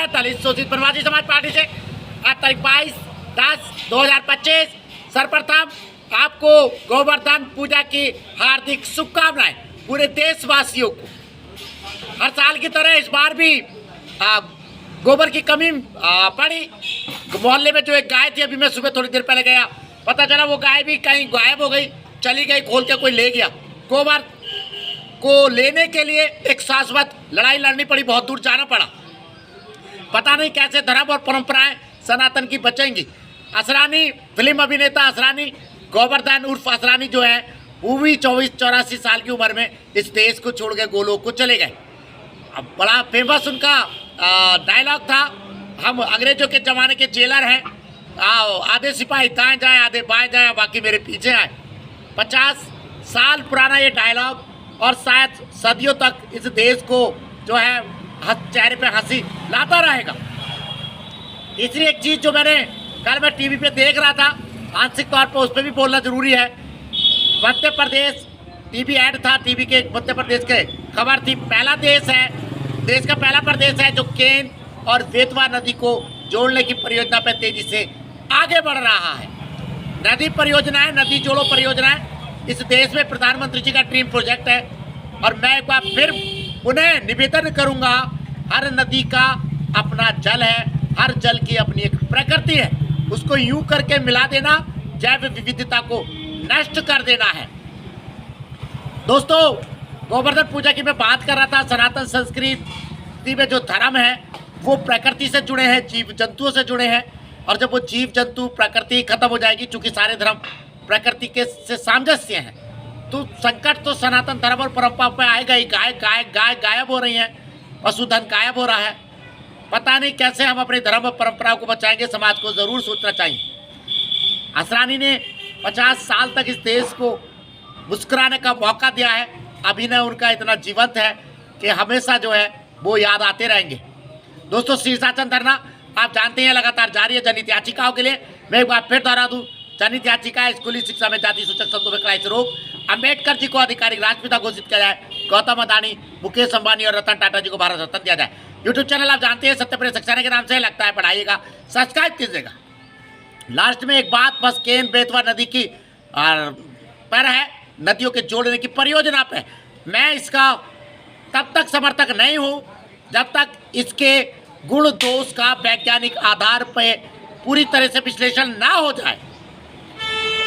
हैं दलित शोषित प्रवासी समाज पार्टी से। आज तारीख 22/10/2025। सर्वप्रथम आपको गोवर्धन पूजा की हार्दिक शुभकामनाएं पूरे देशवासियों को। हर साल की तरह इस बार भी गोबर की कमी पड़ी। मोहल्ले में जो एक गाय थी, अभी मैं सुबह थोड़ी देर पहले गया, पता चला वो गाय भी कहीं गायब हो गई, चली गई, खोल के कोई ले गया। गोबर को लेने के लिए एक शाश्वत लड़ाई लड़नी पड़ी, बहुत दूर जाना पड़ा। पता नहीं कैसे धर्म और परंपराएं सनातन की बचेंगी। असरानी फिल्म अभिनेता असरानी गोवर्धन उर्फ असरानी जो है वो भी 84 साल की उम्र में इस देश को छोड़ के गोलोक को चले गए। अब बड़ा फेमस उनका डायलॉग था, हम अंग्रेजों के ज़माने के जेलर हैं, आधे सिपाही दाएं जाएं आधे बाएं जाएं बाकी मेरे पीछे आए। 50 साल पुराना ये डायलॉग और शायद सदियों तक इस देश को जो है चेहरे पे हंसी लाता रहेगा। तीसरी एक चीज़ जो कल मैं टीवी पे देख रहा था, आंशिक तौर पर उस पर भी बोलना जरूरी है। मध्य प्रदेश टीवी ऐड था, टीवी के मध्य प्रदेश के खबर थी, पहला देश है, देश का पहला प्रदेश है जो केन और बेतवा नदी को जोड़ने की परियोजना पर तेजी से आगे बढ़ रहा है। नदी परियोजनाएं, नदी जोड़ो परियोजनाएं इस देश में प्रधानमंत्री जी का ड्रीम प्रोजेक्ट है। और मैं एक बार फिर उन्हें निवेदन करूंगा, हर नदी का अपना जल है, हर जल की अपनी एक प्रकृति है, उसको यूं करके मिला देना जैव विविधता को नष्ट कर देना है। दोस्तों, गोवर्धन पूजा की मैं बात कर रहा था। सनातन संस्कृति में जो धर्म है वो प्रकृति से जुड़े हैं, जीव जंतुओं से जुड़े हैं। और जब वो जीव जंतु प्रकृति खत्म हो जाएगी, चूंकि सारे धर्म प्रकृति के से सामंजस्य हैं, तो संकट तो सनातन धर्म और परंपरा पे आएगा ही। गाय गायब हो रही हैं, पशुधन गायब हो रहा है। पता नहीं कैसे हम अपने धर्म और परंपरा को बचाएंगे, समाज को ज़रूर सोचना चाहिए। असरानी ने 50 साल तक इस देश को मुस्कुराने का मौका दिया है। अभिनय उनका इतना जीवंत है कि हमेशा जो है वो याद आते रहेंगे। दोस्तों, शीर्षासन धरना आप जानते हैं लगातार जारी है जनहित याचिकाओं के लिए। मैं एक बार फिर दोहरा दूँ, जनहित याचिका स्कूली शिक्षा में जाति सूचक शब्दों में कड़ाई से रोक, अम्बेडकर जी को आधिकारिक राष्ट्रपिता घोषित किया जाए, गौतम अदानी, मुकेश अंबानी और रतन टाटा जी को भारत रत्न दिया जाए। यूट्यूब चैनल आप जानते हैं सत्यप्रिय सक्सेना के नाम से लगता है, बढ़ाइएगा, सब्सक्राइब कीजिएगा। लास्ट में एक बात बस केन बेतवा नदी की पर है, नदियों के जोड़ने की परियोजना पे। मैं इसका तब तक समर्थक नहीं हूँ जब तक इसके गुण दोष का वैज्ञानिक आधार पर पूरी तरह से विश्लेषण ना हो जाए।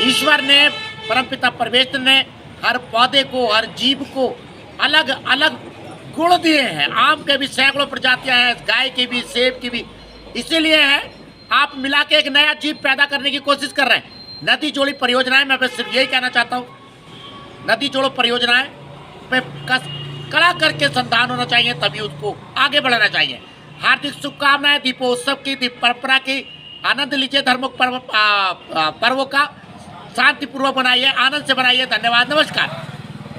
ईश्वर ने, परमपिता परमेश्वर ने हर पौधे को, हर जीव को अलग अलग गुण दिए हैं। आम के भी सैकड़ों प्रजातियां हैं, गाय की भी, सेब की भी। इसीलिए है आप मिला के एक नया जीव पैदा करने की कोशिश कर रहे हैं। नदी जोड़ी परियोजनाएं, मैं बस सिर्फ यही कहना चाहता हूँ, नदी जोड़ो परियोजनाएं पे कड़ा करके संधान होना चाहिए, तभी उसको आगे बढ़ाना चाहिए। हार्दिक शुभकामनाएं दीपोत्सव की, दीप परंपरा की। आनंद लीजिए धर्मों पर्वों का, शांतिपूर्वक बनाइए, आनंद से बनाइए। धन्यवाद, नमस्कार।